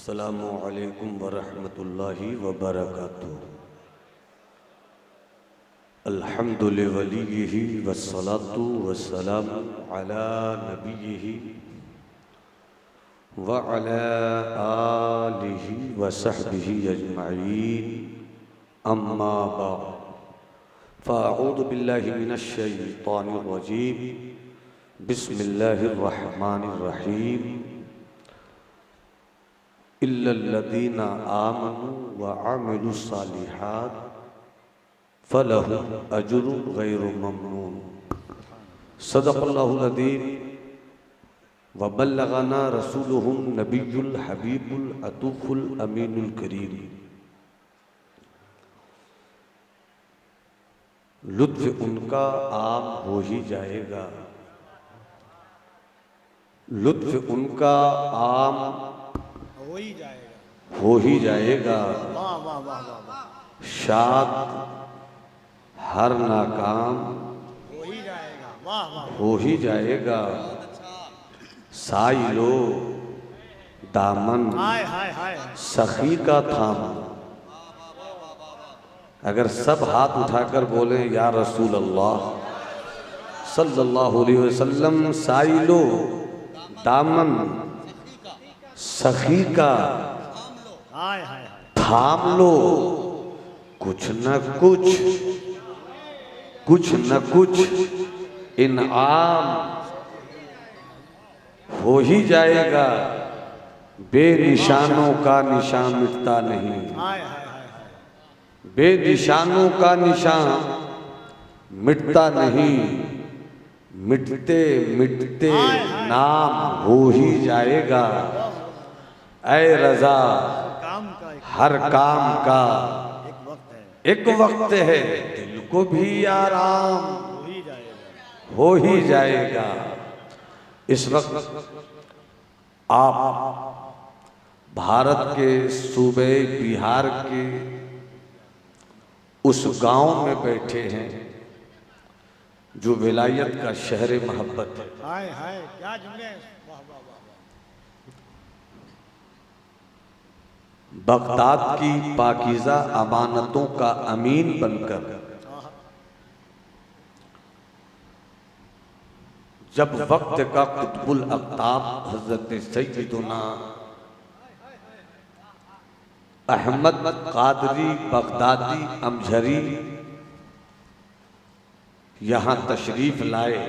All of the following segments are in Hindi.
अस्सलामु अलैकुम वरहमतुल्लाहि वबरकातुहू। अल्हम्दुलिल्लाहि वलिय्यिही वस्सलातु वस्सलामु अला नबिय्यिही व अला आलिही व सहबिही अजमईन, अम्मा बाद, फ़अऊज़ु बिल्लाहि मिनश शैतानिर रजीम, बिस्मिल्लाहिर रहमानिर रहीम। इल्लल्लज़ीना आमनू व अमिलुस्सालिहात फलहुम अज्रुन गैरु ममनून। सदक़ल्लाहुल अज़ीम व बल्लगना रसूलुहुन नबियुल हबीबुल अतूफ़ुल अमीनुल करीम। लुत्फ़ उनका आम हो ही जाएगा, लुत्फ़ उनका आम हो ही जाएगा। वाह वाह वाह वाह वाह, शाद हर नाकाम हो ही जाएगा। वाह वाह, हो ही जाएगा। साइलो दामन हाय हाय हाय, सखी का थाम। अगर सब हाथ उठाकर बोले या रसूल अल्लाह सल्लल्लाहु अलैहि वसल्लम, साइलो दामन सखी का हाय हाय हाय, थाम लो, कुछ न कुछ इनाम हो ही जाएगा। बेनिशानों का निशान मिटता नहीं, हाय हाय हाय, बेनिशानों का निशान मिटता नहीं। मिटते मिटते नाम हो ही जाएगा। ऐ रज़ा काम का हर काम का एक वक्त है, एक वक्त है, दिल को भी आराम हो ही जाएगा। हो ही जाएगा। इस वक्त आप भारत के सूबे बिहार के उस गांव में बैठे हैं जो विलायत का शहर मोहब्बत है। हाय हाय, क्या जुमले, वाह वाह वाह वाह, बगदाद की पाकीज़ा अमानतों का अमीन बनकर जब वक्त का कुतुबुल अक़ताब हज़रत सैयदुना अहमद क़ादरी बगदादी अमझरी यहाँ तशरीफ लाए,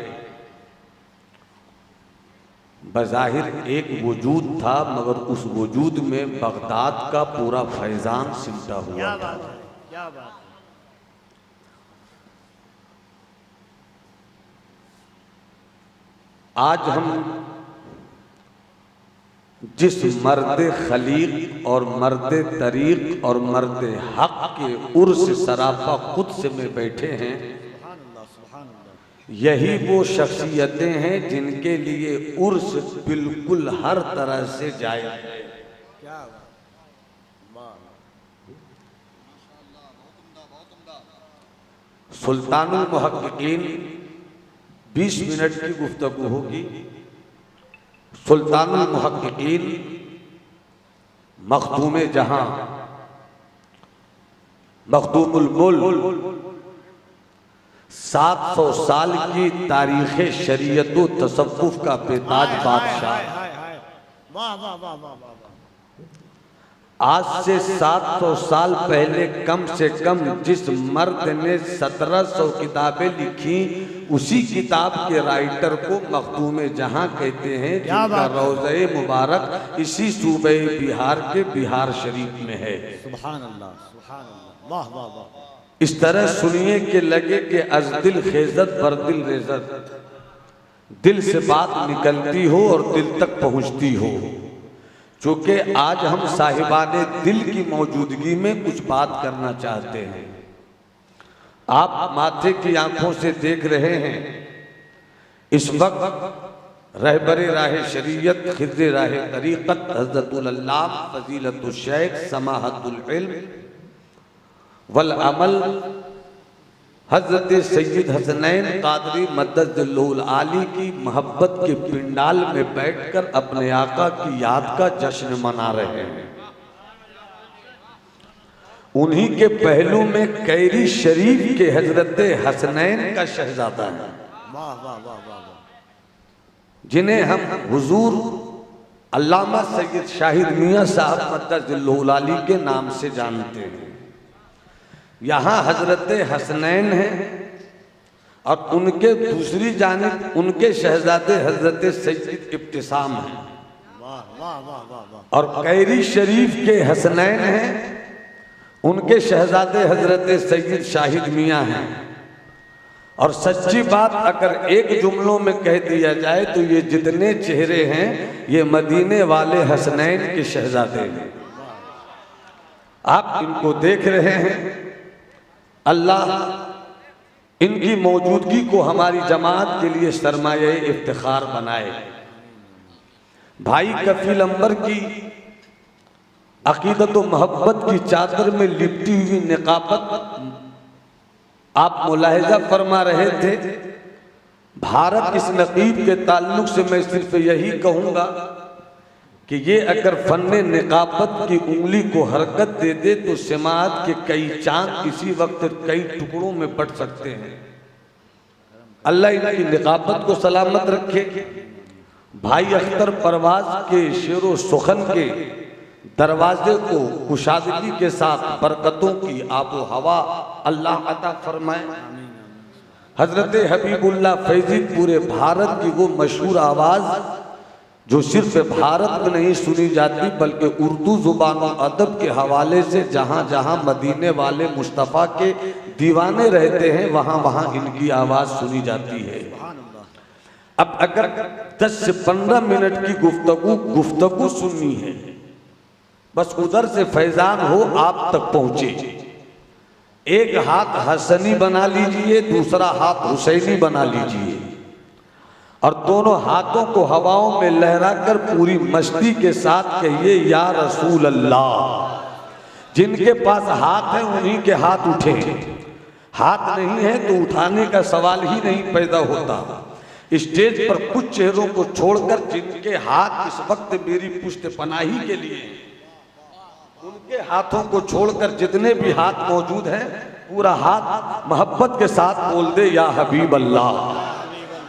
बज़ाहिर एक वजूद था मगर उस वजूद में बगदाद का पूरा फैज़ान सिमटा हुआ क्या था। बात है, क्या बात है। आज हम जिस मर्द खलीक और मर्द तरीक और मर्द हक के उर्स सरापा कुद्स में बैठे हैं, सुभान अल्लाह सुभान अल्लाह, यही वो शख्सियतें हैं जिनके लिए उर्स बिल्कुल हर तरह से जायज़ है। क्या बात, वाह, सुल्तानुल मुहक्किकीन 20 मिनट की गुफ्तगू होगी। सुल्तानुल मुहक्किकीन मखदूम जहां मखदूमुल मुल्क 700 साल की तारीख़ शरीयत व तसव्वुफ़ का बेताज बादशाह, हाय हाय हाय, वाह वाह वाह वाह वाह, आज से 700 साल पहले कम से कम जिस मर्द ने 1700 किताबें लिखी, उसी किताब के राइटर को मखदूम जहां कहते हैं, जिनका रोज़े मुबारक इसी सूबे बिहार के बिहार शरीफ में है। सुभान अल्लाह सुभान अल्लाह, वाह वाह वाह, इस तरह सुनिए कि लगे कि अज दिल खेजत बर दिल रेजत, दिल से बात निकलती हो और दिल तक पहुंचती हो। चूंकि आज हम साहिबाने दिल की मौजूदगी में कुछ बात करना चाहते हैं। आप माथे की आंखों से देख रहे हैं, इस वक्त रहबरे राह शरीयत खिज़्र राह तरीक़त हज़रतुल अल्लामा फ़ज़ीलतुल शेख समाहतुल इल्म वल अमल हज़रत सैयद हसनैन क़ादरी मद्ददुल आली की मोहब्बत के पिंडाल में बैठकर अपने आका की याद का जश्न मना रहे हैं। उन्हीं के पहलू में कैरी शरीफ के हजरत हसनैन का शहजादा है, वाह वाह वाह वाह वाह। जिन्हें हम हुजूर अल्लामा सैयद शाहिद मियाँ साहब मद्दज़िल्लुहुल आली के नाम से जानते हैं। यहाँ हजरत हसनैन हैं और उनके दूसरी जानिब उनके शहजादे हजरत सैयद इब्तिसाम हैं, वाह वाह वाह वाह वाह। और कैरी शरीफ के हसनैन हैं, उनके शहजादे हजरत सैयद शाहिद मियाँ हैं। और सच्ची बात अगर एक जुमलों में कह दिया जाए तो ये जितने चेहरे हैं ये मदीने वाले हसनैन के शहजादे हैं। आप इनको देख रहे हैं, अल्लाह इनकी मौजूदगी को हमारी जमात के लिए सरमाए इफ्तिखार बनाए। भाई कफील अंबर की अकीदत व मोहब्बत की चादर में लिपटी हुई निकाबत आप मुलाहिजा फरमा रहे थे। भारत इस नकीब के ताल्लुक से मैं सिर्फ यही कहूँगा कि ये अगर फन्ने निकाबत की उंगली को हरकत दे दे तो समात के कई चांद किसी वक्त कई टुकड़ों में बट सकते हैं। अल्लाह इनकी निकाबत को सलामत रखे। भाई अख्तर परवाज के शेरो सुखन के दरवाजे को कुशादगी के साथ बरकतों की आबो हवा अल्लाह अता फरमाए। हजरत हबीबुल्लाह फैजी पूरे भारत की वो मशहूर आवाज़ जो सिर्फ भारत में नहीं सुनी जाती बल्कि उर्दू जुबान और अदब के हवाले से जहाँ जहाँ मदीने वाले मुस्तफ़ा के दीवाने रहते हैं वहाँ वहाँ इनकी आवाज़ सुनी जाती है। अब अगर 10 से 15 मिनट की गुफ्तगू सुननी है, बस उधर से फैजान हो आप तक पहुंचे। एक हाथ हसनी बना लीजिए, दूसरा हाथ हुसैनी बना लीजिए और दोनों हाथों को हवाओं में लहराकर पूरी मस्ती के साथ कहिए या रसूल अल्लाह। जिनके पास हाथ है उन्हीं के हाथ उठे, हाथ नहीं है तो उठाने का सवाल ही नहीं पैदा होता। स्टेज पर कुछ चेहरों को छोड़कर जिनके हाथ इस वक्त मेरी पुष्ट पनाही के लिए, उनके हाथों को छोड़कर जितने भी हाथ मौजूद हैं पूरा हाथ मोहब्बत के साथ बोल दे या हबीब अल्लाह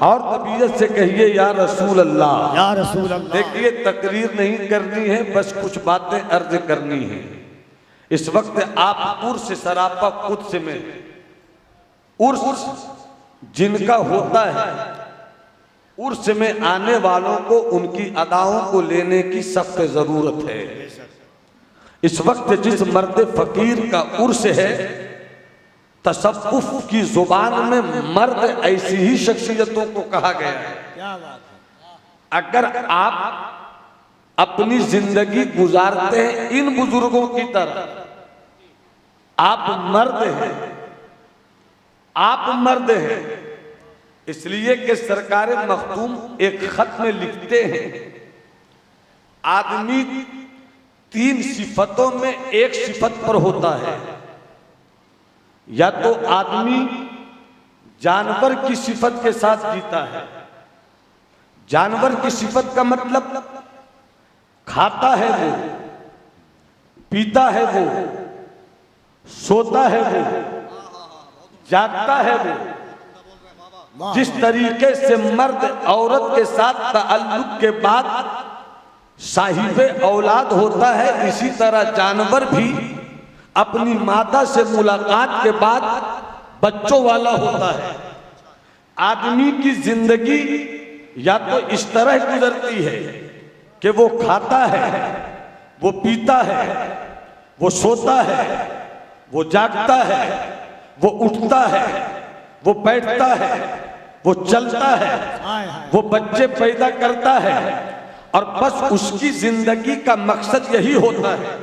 और तबीयत से कहिए या रसूल अल्लाह। या रसूल अल्लाह। देखिए तकरीर नहीं करनी है, बस कुछ बातें अर्ज करनी है। इस वक्त आप उर्स सरापा कुद्स में उर्स जिनका होता है, उर्स में आने वालों को उनकी अदाओं को लेने की सख्त जरूरत है। इस वक्त जिस मर्द फकीर का उर्स है, तसव्वुफ की जुबान में मर्द ऐसी ही शख्सियतों को कहा गया है। क्या बात है। अगर आप अपनी जिंदगी गुजारते हैं इन बुजुर्गों की तरह, आप मर्द हैं, आप मर्द हैं। इसलिए कि सरकार मखदूम एक खत में लिखते हैं, आदमी 3 सिफतों में एक सिफत पर होता है। या तो आदमी जानवर की सिफत के साथ जीता है। जानवर की सिफत का मतलब खाता है वो, पीता है वो, सोता है वो, जागता है वो। जिस तरीके से मर्द औरत के साथ ताल्लुक के बाद साहिबे औलाद होता है, इसी तरह जानवर भी अपनी माता से मुलाकात के बाद बच्चों वाला होता है। आदमी की जिंदगी या तो इस तरह गुजरती है कि वो खाता है, वो पीता है, वो सोता है, वो जागता है, वो उठता है, वो बैठता है, वो चलता है, वो बच्चे पैदा करता है और बस उसकी जिंदगी का मकसद यही होता है।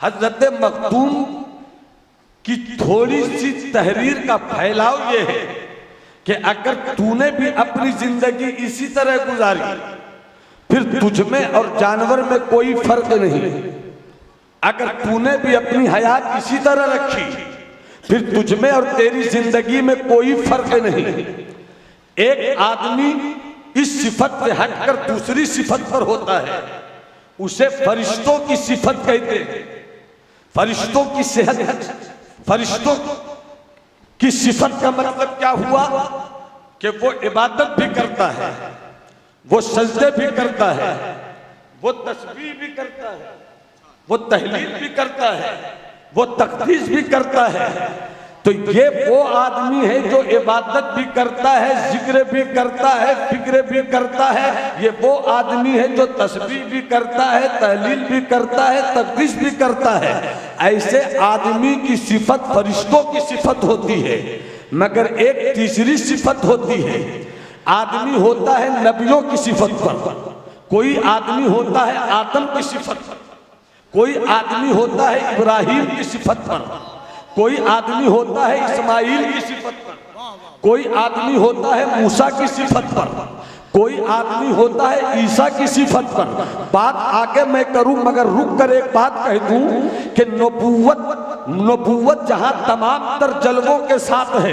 हजरत मखदूम की थोड़ी सी तहरीर का फैलाव ये है कि अगर तूने भी अपनी जिंदगी इसी तरह गुजारी, फिर तुझ में और जानवर में कोई फर्क नहीं। अगर तूने भी अपनी हयात इसी तरह रखी, फिर तुझ में और तेरी जिंदगी में कोई फर्क नहीं। एक आदमी इस सिफत से हटकर दूसरी सिफत पर होता है, उसे फरिश्तों की सिफत कहते हैं। फरिश्तों की सेहत, फरिश्तों की सिफत का मतलब क्या हुआ कि वो इबादत भी करता है, वो सजदे भी करता है, वो तस्बीह भी करता है, वो तहलील भी करता है, वो तकदीस भी करता है। तो ये वो आदमी है जो इबादत भी करता है, जिक्र भी करता है, फिक्र भी करता है। ये वो आदमी है जो तस्बीह भी करता है, तहलील भी करता है, तकदीस भी करता है। ऐसे आदमी की सिफत फरिश्तों की सिफत होती है। मगर एक तीसरी सिफत होती है, आदमी होता है नबियों की सिफत पर, कोई आदमी होता है आदम की सिफत पर, कोई आदमी होता है इब्राहिम की सिफत पर, कोई आदमी होता है इस्माइल की सिफत पर, कोई आदमी होता है मूसा की सिफत पर, कोई आदमी होता है ईसा की सिफत पर। बात आगे मैं करूं मगर रुक कर एक बात कह दूं कि नबूवत जहां तमाम तर जलवों के साथ है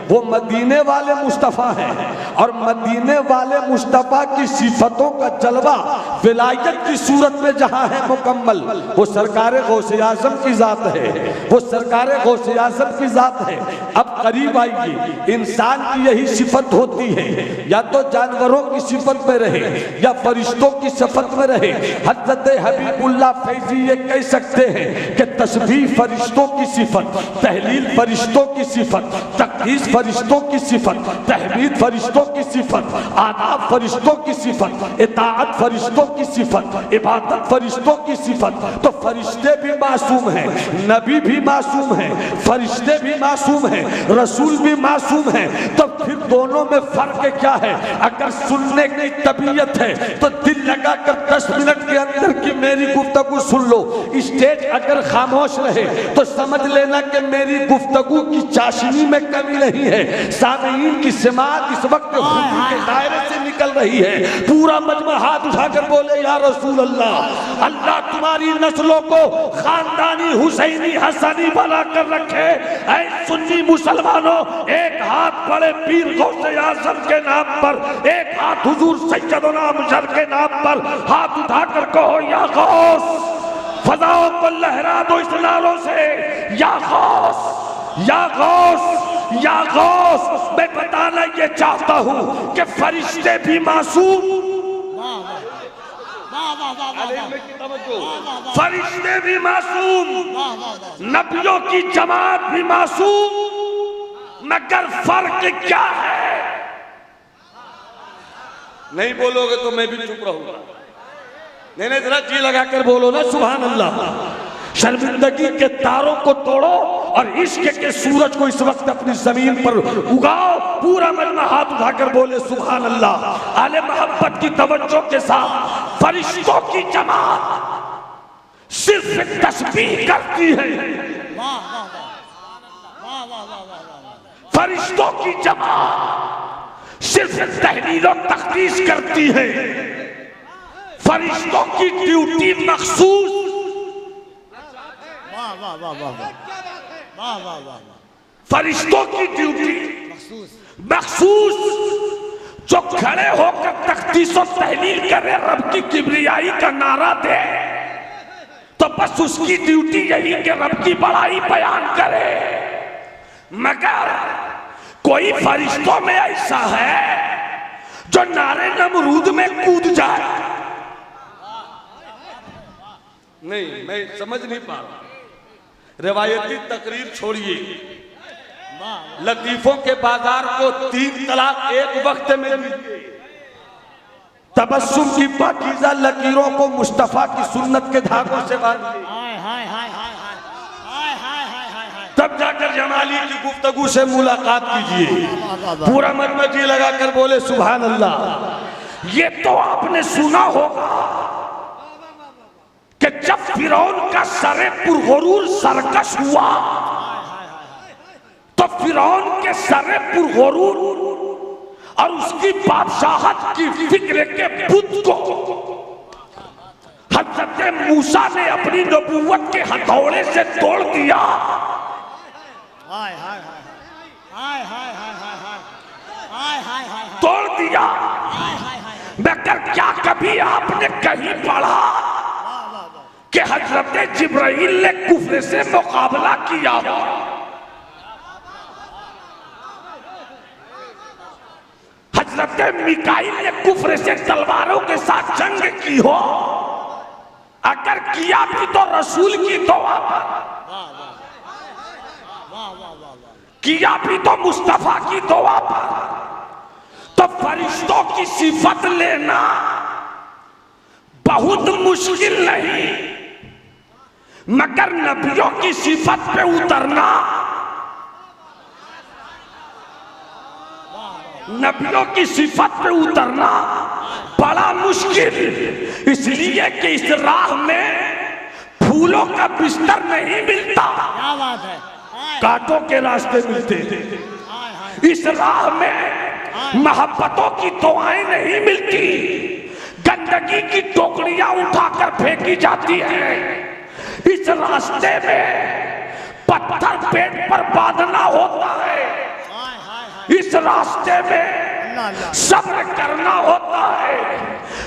वो मदीने वाले मुस्तफ़ा है, और मदीने वाले मुस्तफ़ा की सिफतों का जलवा विलायत की सूरत में जहां है मुकम्मल, वो सरकार गौसे आज़म की जात है, वो सरकार गौसे आज़म की जात है। अब करीब आइए, इंसान की यही सिफत होती है, या तो जानवरों की सिफत में रहे या फरिश्तों की सिफत में रहे। हज़रत हबीबुल्लाह फैज़ी ये कह सकते हैं कि तस्बीह फरिश्तों की सिफत, तहलील फरिश्तों की सिफत, तक़दीस फरिश्तों की सिफत, तहमीद फरिश्तों की सिफत, आदाब फरिश्तों की सिफत, इताअत फरिश्तों की सिफत, इबादत फरिश्तों की सिफत। तो फरिश्ते भी मासूम हैं, नबी भी मासूम हैं, फरिश्ते भी मासूम हैं, रसूल भी मासूम हैं। तो फिर दोनों में फर्क क्या है? अगर सुनने की तबीयत है तो दिल लगाकर 10 मिनट के अंदर की मेरी गुफ्तगू सुन लो। स्टेज अगर खामोश रहे तो समझ लेना कि मेरी गुफ्तगू की चाशनी में कमी नहीं है। सामीईन की समात इस वक्त हुजूर के दायरे से निकल रही है। पूरा मजमा हाथ उठाकर बोले या रसूल अल्लाह, अल्लाह तुम्हारी नस्लों को खानदानी हुसैनी हसनी बना कर रखे। ऐ सुन्नी मुसलमानों, एक हाथ बड़े पीर गौसे आज़म के नाम पर, एक हाथ हुजूर सैयदना मुशर के नाम पर हाथ उठाकर कहो या गौस, फजाओं को लहरा दो इस नारों से, या गौस, या गौस, या गौस। मैं बताना ये चाहता हूं कि फरिश्ते भी मासूम, फरिश्ते भी मासूम, नबियों की जमात भी मासूम, मगर फर्क क्या है? नहीं बोलोगे तो मैं भी चुप रहूंगा। नहीं, जरा जी लगाकर बोलो ना सुभान अल्लाह। शर्मिंदगी के तारों को तोड़ो और इश्क के सूरज को इस वक्त अपनी जमीन पर उगाओ। पूरा मजमा हाथ उठाकर बोले सुभान अल्लाह। आले मोहब्बत की तवज्जो के साथ, फरिश्तों की जमात सिर्फ तस्बीह करती है, फरिश्तों की जमात सिर्फ तहलील और तकदीस करती है। फरिश्तों की ड्यूटी मखसूस, फरिश्तों की ड्यूटी मखसूस, जो खड़े होकर तकदीस और तहलील करे, रब की किबरियाई का नारा दे, तो बस उसकी ड्यूटी यही कि रब की बड़ाई बयान करे। मगर कोई फरिश्तों में ऐसा है जो नारे नमरूद में कूद जाए। नहीं, मैं समझ नहीं पा रहा। रिवायती तकरीर छोड़िए, लतीफों के बाजार को 3 तलाक एक वक्त में दीजिए। तबस्सुम की पाकीज़ा लकीरों को मुस्तफा की सुन्नत के धागों से बांधिए। तब जाकर जमाली की गुफ्तगू से मुलाकात कीजिए। पूरा मजमा जी लगाकर बोले सुभान अल्लाह। ये तो आपने सुना होगा कि जब फिरौन का सरे पुरगुरूर सरकश हुआ तो फिरौन के सरे पुरगुरूर और उसकी बादशाहत की फिक्र के बुत को हज़रत मूसा ने अपनी नबूवत के हथौड़े से तोड़ दिया। तोड़ दिया। मगर क्या कभी आपने कहीं पढ़ा कि हजरत जिब्राइल ने कुफ्र से मुकाबला किया हो, हजरत मिकाइल ने कुफ्र से तलवारों के साथ जंग की हो, अगर किया भी तो रसूल की दुआ पर, किया भी तो मुस्तफा की दुआ पर, तो फरिश्तों की सिफत लेना बहुत मुश्किल नहीं, मगर नबियों की सिफत पे उतरना, नबियों की सिफत पे उतरना बड़ा मुश्किल, इसलिए कि इस राह में फूलों का बिस्तर नहीं मिलता, क्या बात है, कांटों के रास्ते मिलते थे। इस राह में मोहब्बतों की दुआएं नहीं मिलती, गंदगी की टोकरियां उठाकर फेंकी जाती हैं। इस रास्ते में पत्थर पेट पर बांधना होता है, इस रास्ते में सब्र करना होता है,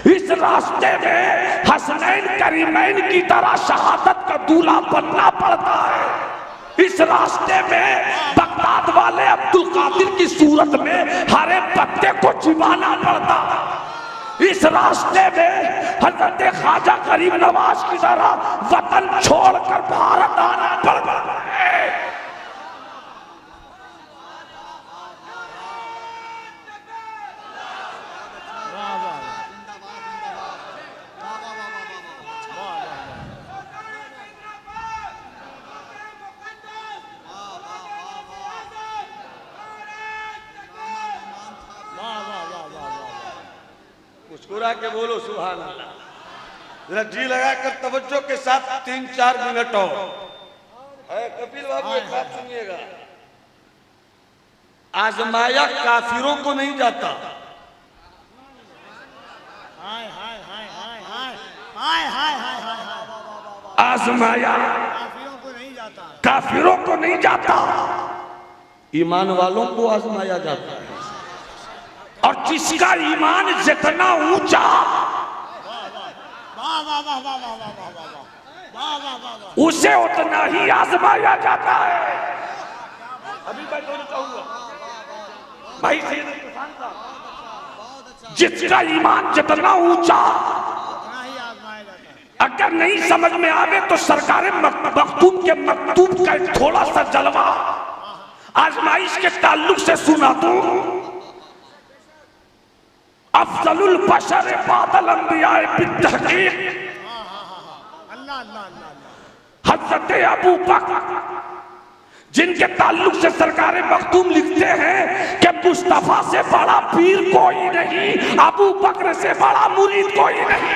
इस रास्ते में हसनैन करीमैन की तरह शहादत का दूल्हा बनना पड़ता है। इस रास्ते में बगदाद वाले अब्दुल कादिर की सूरत में हरे पत्ते को चिबाना पड़ता है। इस रास्ते में हजरत ख्वाजा गरीब नवाज की तरह वतन छोड़कर भारत आना पड़ता है। मुस्कुरा के बोलो सुभान अल्लाह, जरा जी लगाकर तवज्जो के साथ 3-4 मिनट और। कपिल बाबू एक बात सुनिएगा, आजमाया काफिरों को नहीं जाता, आजमाया काफिरों को नहीं जाता, ईमान वालों को आजमाया जाता है। और जिसका ईमान जितना ऊंचा उसे उतना ही आजमाया जाता है। अभी मैं बोलना चाहूंगा भाई सैयद किसान साहब, जिसका ईमान जितना ऊंचा, अगर नहीं समझ में आवे तो सरकार मखदूम के मकतूब का थोड़ा सा जलवा आजमाइश के ताल्लुक से सुना दूं। अफजलुल बशर बादल अंबिया बित्तहकीक हजरत अबू बकर, जिनके ताल्लुक से सरकार मखदूम लिखते हैं कि मुस्तफा से बड़ा पीर कोई नहीं, अबू बकर से बड़ा मुरीद कोई नहीं।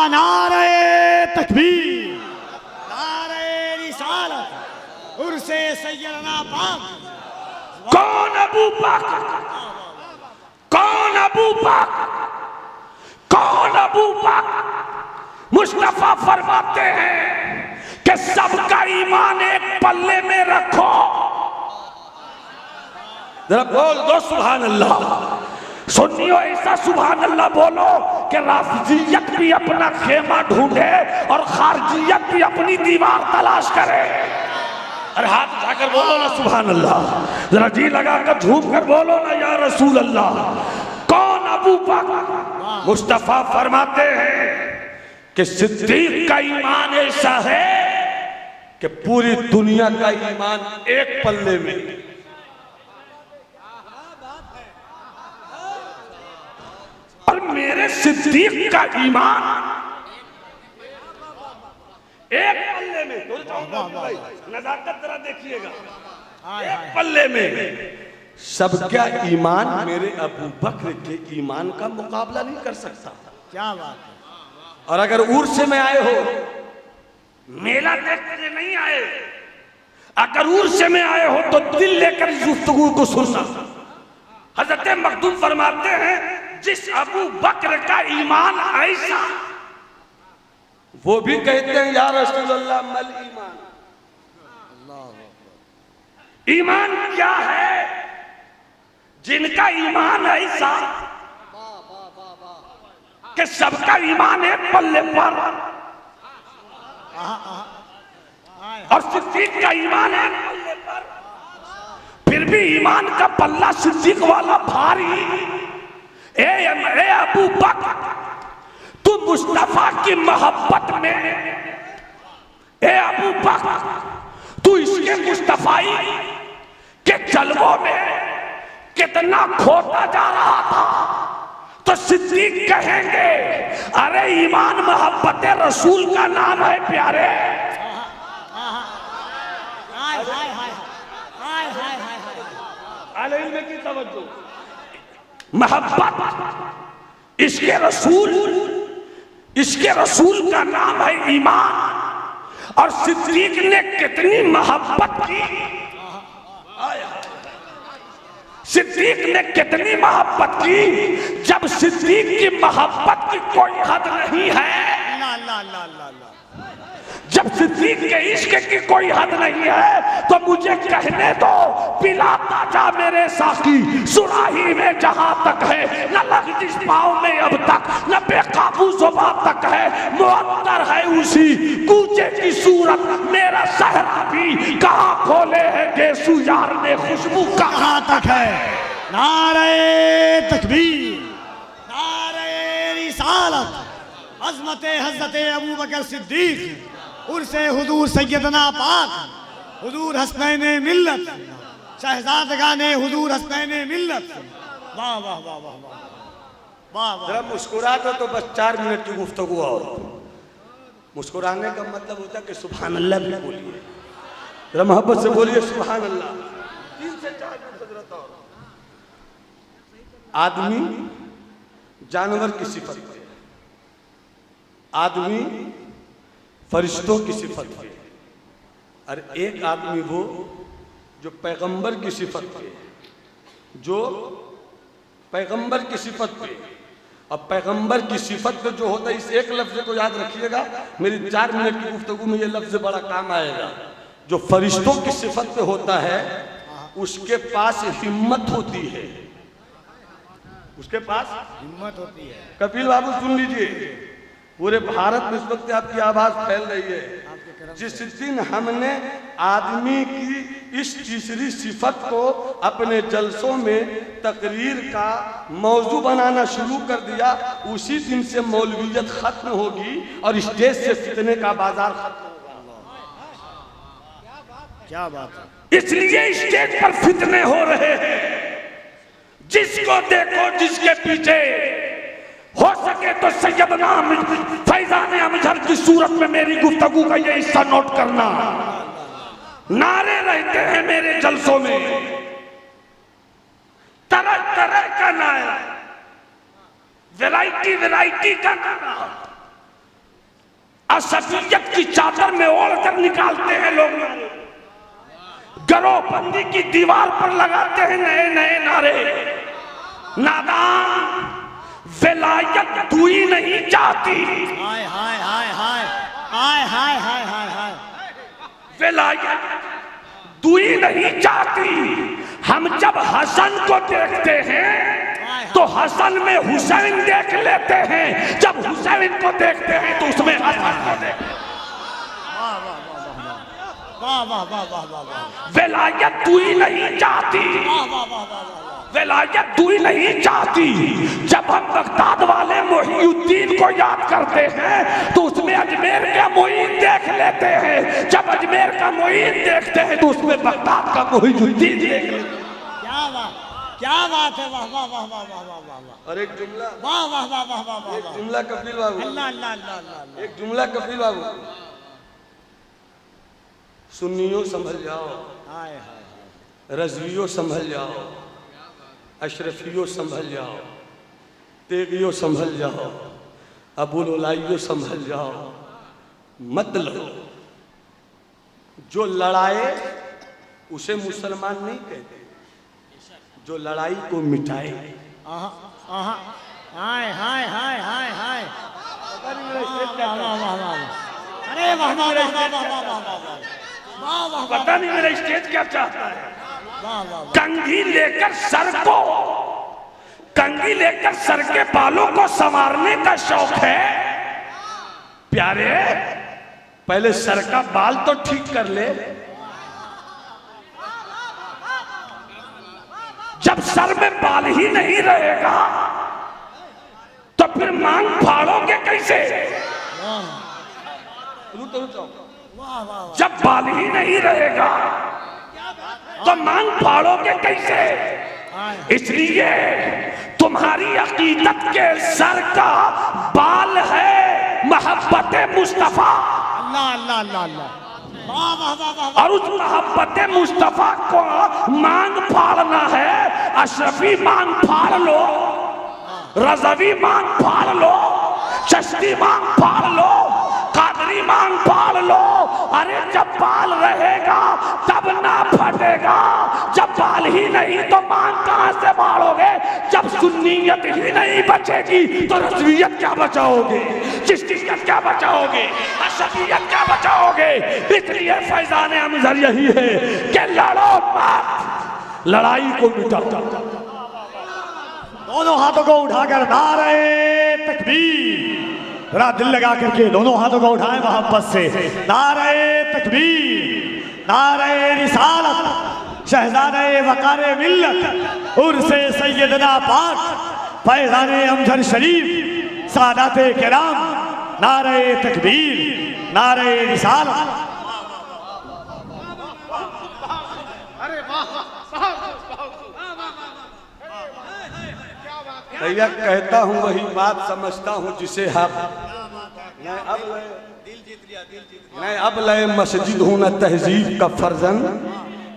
नारे तकबीर, नारे रिसालत, उर्से सैयदना पाक। कौन अबू बकर, कौन अबू बकर, कौन अबू बकर? मुस्तफा फरमाते हैं कि सबका ईमान एक पल्ले में रखो। जरा बोल दो सुभान अल्लाह। सुन्नियों ऐसा सुभान अल्लाह बोलो कि राफिजियत भी अपना खेमा ढूंढे और खारजियत भी अपनी दीवार तलाश करे। अरे हाथ उठाकर बोलो ना सुभान अल्लाह, जरा जी लगाकर झूम कर बोलो ना या रसूल अल्लाह। कौन अबू बकर? मुस्तफा फरमाते हैं कि सिद्दीक का ईमान ऐसा है कि पूरी दुनिया का ईमान एक पल्ले में। और मेरे सिद्दीक का ईमान एक पल्ले में। नजाकत जरा देखिएगा, एक पल्ले में। सबका ईमान मेरे अबू बकर के ईमान का मुकाबला नहीं कर सकता। क्या बात है। और अगर उर्स में आए हो, मेला देखने नहीं आए, अगर उर्स में आए हो तो दिल लेकर इस गुफ्तगू को सुनना। हजरत मखदूम फरमाते हैं जिस अबू बकर का ईमान ऐसा, वो भी कहते हैं या रसूल अल्लाह मल ईमान। ईमान क्या है? जिनका ईमान ऐसा कि सबका ईमान एक पल्ले पर, और सिद्दीक का ईमान है पल्ले पर, फिर भी ईमान का पल्ला सिद्दीक वाला भारी। ए अबू बकर, तू मुस्तफा की मोहब्बत में, ए अबू बकर तू इसके मुस्तफाई के जलवों में कितना खोता जा रहा था। तो सिद्दीक कहेंगे अरे ईमान मोहब्बत रसूल का नाम है प्यारे। की तवज्जो, मोहब्बत इसके रसूल का नाम है ईमान। और सिद्दीक ने कितनी मोहब्बत की, सिद्दीक ने कितनी मोहब्बत की। जब सिद्दीक की मोहब्बत की कोई हद नहीं है, ला ला ला ला ला, जब सिद्दीक के इश्क की कोई हद नहीं है, तो मुझे कहने दो पिलाता जा मेरे साकी सुराही में जहां तक है। न लग जिस पाँव में अब तक, न बेकाबू जुबां तक है, मुअत्तर है उसी कूचे की सूरत। मेरा सहरा भी कहाँ खोले है गेसू यार ने खुशबू कहाँ तक है। नारे तकबीर, नारे रिसालत, अज़मत हज़रत अबू बकर सिद्दीक उर्से हुजूर सैयदना पाक, हुजूर हसनैन मिल्लत, शहजादगाने हुजूर हसनैन मिल्लत। वाह वाह वाह वाह वाह वाह वाह। जरा मुस्कुरा दो तो बस 4 मिनट की गुफ्तगू और। मुस्कुराने का मतलब होता है कि सुभान अल्लाह भी बोलिए, जरा मोहब्बत से बोलिए सुभान अल्लाह। 3 से 4 मिनट हजरत और। आदमी जानवर की सिफत है, आदमी फरिश्तों की सिफत है, और एक आदमी वो जो पैगंबर की सिफत पे, जो पैगंबर की सिफत पे। अब पैगंबर की सिफत पे जो होता है, इस एक लफ्ज को याद रखिएगा, मेरी 4 मिनट की गुफ्तगू में ये लफ्ज बड़ा काम आएगा। जो फरिश्तों की सिफत पे होता है उसके पास हिम्मत होती है, उसके पास हिम्मत होती है। कपिल बाबू सुन लीजिए, पूरे भारत में इस वक्त आपकी आवाज फैल रही है। जिस दिन हमने आदमी की इस तीसरी सिफत को अपने जलसों में तकरीर का मौजू बनाना शुरू कर दिया, उसी दिन से मौलवियत खत्म होगी और स्टेज से फितने का बाजार खत्म होगा। क्या बात है। इसलिए स्टेज पर फितने हो रहे हैं। जिसको देखो, जिसके पीछे हो सके तो सैयदना फैजान अमजहर की सूरत में मेरी गुफ्तगू का ये हिस्सा नोट करना। नारे रहते हैं मेरे जलसों में, तरह तरह का नारा, वैरायटी वैरायटी का नारा, असफियत की चादर में ओढ़ कर निकालते हैं लोग नारे, गरोबंदी की दीवार पर लगाते हैं नए नए नारे। नादान विलायत दुई नहीं चाहती, हाय हाय हाय हाय हाय हाय हाय हाय हाय, विलायत दुई नहीं चाहती। हम जब हसन को देखते हैं तो हसन में हुसैन देख लेते हैं, जब हुसैन को देखते हैं तो उसमें हसन को देखते हैं। वाह वाह वाह वाह वाह वाह। विलायत दुई नहीं चाहती, विलायत दुई नहीं चाहती। जब हम बगदाद वाले मोहिउद्दीन को याद करते हैं तो उसमें अजमेर का मोइन देख लेते हैं, जब अजमेर का मोइन देखते हैं तो उसमें बगदाद का मोहिउद्दीन देख लेते हैं। क्या बात, क्या बात है। वाह वाह वाह वाह वाह वाह वाह। और एक जुमला, वाह वाह वाह वाह वाह वाह। एक जुमला कपिल बाबू, अल्लाह अल्लाह अल्लाह अल्लाह। एक जुमला कपिल बाबू, सुन्नियों संभल जाओ, हाय हाय, रजवियों संभल जाओ, अशरफियों संभल जाओ, तेगियों संभल जाओ, अबुल उलाइयों संभल जाओ। मतलब जो लड़ाए उसे मुसलमान नहीं कहते, जो लड़ाई को मिटाए। आहा आहा, हाय हाय हाय हाय हाय। वाह वाह वाह वाह। अरे वाह वाह वाह वाह वाह वाह वाह वाह वाह। पता नहीं मेरा स्टेज क्या चाहता है। वाह वाह। कंघी लेकर सर को, कंघी लेकर सर के बालों को संवारने का शौक है प्यारे। पहले सर का बाल तो ठीक कर ले। जब सर में बाल ही नहीं रहेगा तो फिर मांग फाड़ोगे कैसे? जब बाल ही नहीं रहेगा तो मांग फाड़ोगे कैसे? इसलिए तुम्हारी अकीदत के सर का बाल है मोहब्बत मुस्तफा। अल्लाह अल्लाह अल्लाह अल्लाह, वाह वाह वाह वाह। और उस मोहब्बत मुस्तफा को मांग फाड़ना है। अशरफी मांग फाड़ लो, रज़वी मांग फाड़ लो, चिश्ती मांग फाड़ लो, कादरी मांग फाड़ लो। अरे जब बाल रहेगा तब ना फटेगा, जब बाल ही नहीं तो मांग कहां से फाड़ोगे? जब सुन्नियत ही नहीं बचेगी तो रज़वियत क्या बचाओगे? चिश्तियत क्या बचाओगे? अशरियत क्या बचाओगे? इसलिए फैजान अमजर यही है कि लड़ो मत, लड़ाई को मिटाओ। दोनों हाथों को उठाकर नारे तकबीर, जरा दिल लगा करके दोनों हाथों को उठाएं मोहब्बत से। नारे तकबीर, नारे रिसालत, शहजादे वक़ारे मिल्लत, उर्से सैयदना पाक फैज़ान अमजर शरीफ, सादाते किराम, नारे तकबीर, नारे रिसालत। भैया कहता हूँ वही बात समझता हूँ जिसे हम मैं अब लय मस्जिद हूँ न तहजीब का फर्जन,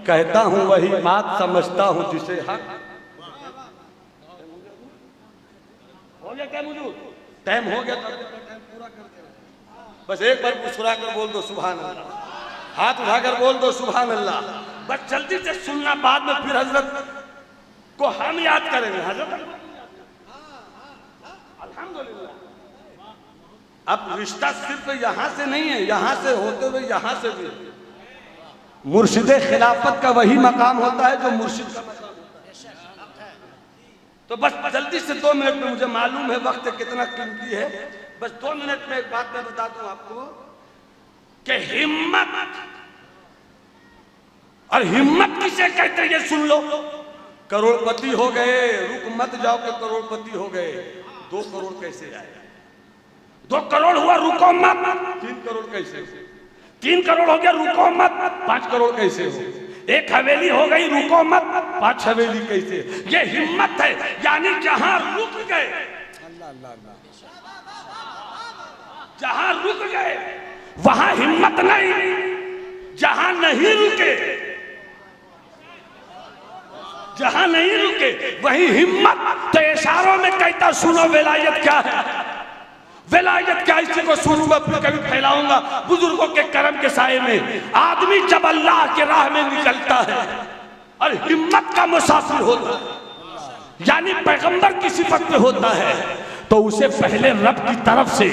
कहता हूँ वही बात समझता हूँ जिसे हम। हो गया क्या मौजूद? टाइम हो गया, बस एक बार मुस्कुरा कर बोल दो सुभान अल्लाह, हाथ उठाकर बोल दो सुभान अल्लाह। बस जल्दी से सुनना, बाद में फिर हजरत को हम याद करेंगे। हजरत अल्हम्दुलिल्लाह। अब रिश्ता सिर्फ यहाँ से नहीं है, यहाँ से होते हुए यहाँ से भी मुर्शिदे खिलाफत का वही मकाम होता है जो मुर्शिद का मकाम होता है। तो बस जल्दी से 2 मिनट में, मुझे मालूम है वक्त कितना कीमती है, बस 2 मिनट में एक बात मैं बता दूं आपको कि हिम्मत, और हिम्मत किसे कहते हैं ये सुन लो। करोड़पति हो गए, रुक मत जाओ के करोड़पति हो गए। 2 करोड़ कैसे आए? 2 करोड़ हुआ रुको मत, 3 करोड़ कैसे? 3 करोड़ हो गया रुको मत, 5 करोड़ कैसे हो? 1 हवेली हो गई रुको मत, 5 हवेली कैसे? ये हिम्मत है। यानी जहां रुक गए, जहां रुक गए वहां हिम्मत नहीं, जहां नहीं रुके, जहां नहीं रुके वही हिम्मत। तो इशारों में कहता सुनो विलायत क्या है, विलायत क्या, इसी को सुनूंगा फिर कभी फैलाऊंगा बुजुर्गों के करम के साए में। आदमी जब अल्लाह के राह में निकलता है और हिम्मत का मुसाफिर होता है, यानी पैगंबर की सिफत में होता है, तो उसे पहले रब की तरफ से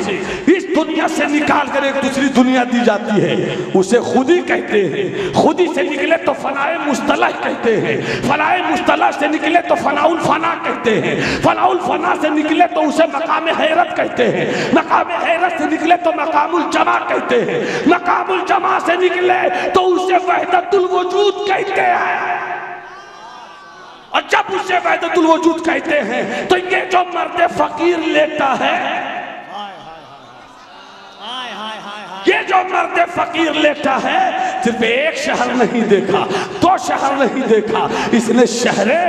इस दुनिया से निकाल कर एक दूसरी दुनिया दी जाती है, उसे खुदी कहते हैं। खुदी से निकले तो फनाए मुस्तलह कहते हैं, फनाए मुस्तलह से निकले तो फनाउल फना कहते हैं, फनाउल फना से निकले तो उसे मकाम हैरत कहते हैं, मकाम हैरत से निकले तो मकामुल जमा कहते हैं, मकामुल जमा से निकले तो उसे वहदतुल वजूद कहते हैं। और जब उसे वहदतुल वजूद कहते हैं तो ये जो मर्द फकीर लेता है, ये जो मर्द फकीर लेता है, सिर्फ एक शहर नहीं देखा, 2 शहर नहीं देखा, इसने शहरे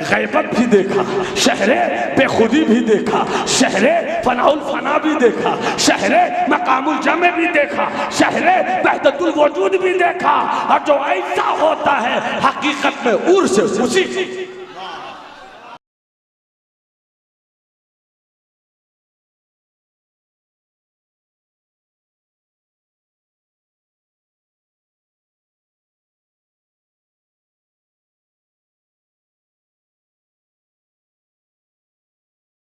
गैबत भी देखा, शहरे बेखुदी भी देखा, शहरे फनाउल फना भी देखा, शहरे मकामुल जमे भी देखा, शहरे वहदतुल वजूद भी देखा। और जो ऐसा होता है हकीकत में उर्स उसी